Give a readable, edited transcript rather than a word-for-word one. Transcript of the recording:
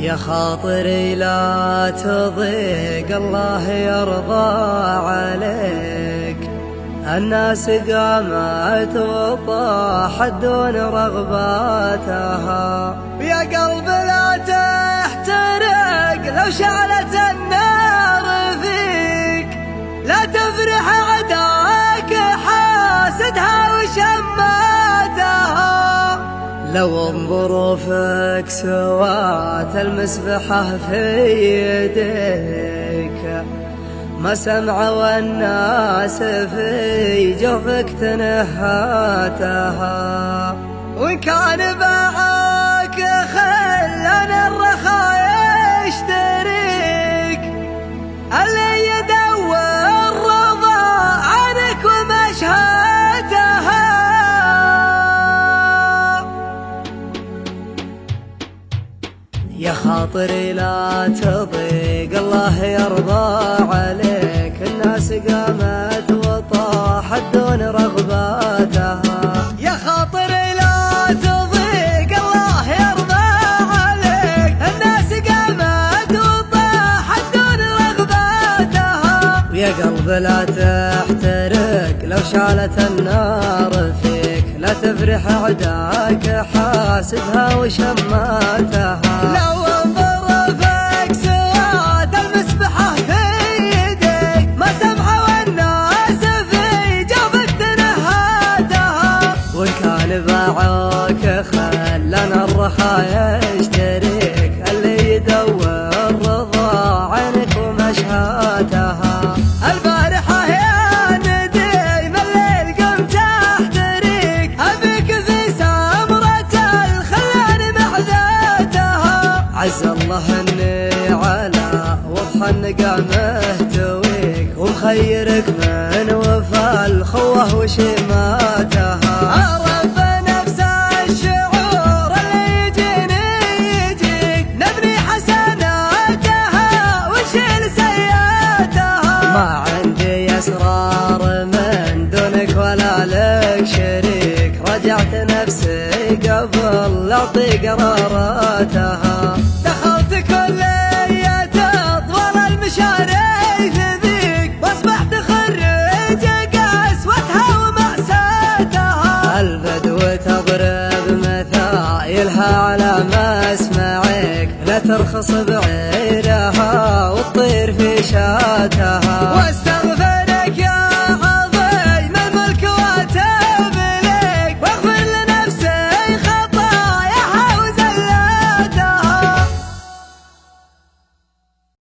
يا خاطري لا تضيق، الله يرضى عليك. الناس قامت وطاحت دون رغباتها، يا قلب لا تحترق لو شعلت النار فيك. لا تفرح عداك حاسدها وشماتها، لو ظروفك سوات المسبحة في يديك. ما سمعوا الناس في جوفك تنهاتها، وإن كان باعك خلنا الرخاء يشتريك. اللي يدور رضا عنك ومشهاتها، يا خاطري لا تضيق، الله يرضى عليك. الناس قامت وطاحت دون رغباتها، يا خاطري لا تضيق، الله يرضى عليك. الناس قامت وطاحت دون رغباتها، ويا قلب لا تحترق لو شعلت النار فيك. لا تفرح عداك حاسدها وشماتها، لو ظروفك سواد المسبحة في يديك. ما سمعوا الناس في جوفك تنهاتها، وإن كان باعوك خلنا الرخاء يشتريك. اللي يدور رضا عنك ومشهاتها. البارحة يا نديم الليل قمت احتريك، أبيك في سمرة الخلان معذاتها. عز الله اني على وضح النقا مهتويك، ومخيرك من وفى الخوة وشماتها. عرف نفس الشعور اللي يجيني يجيك، نبني حسناتها ونشيل سيئاتها. ما عندي اسرار من دونك ولا لك شريك، رجعت نفسي قبل لا اعطي قراراتها. دخلت كلية طول المشاريع ذيك، واصبحت خريج قسوتها ومأساتها. البدو تضرب مثايلها على مسمعك، لا ترخص بعيرها وتطير في شاتها. واستغفر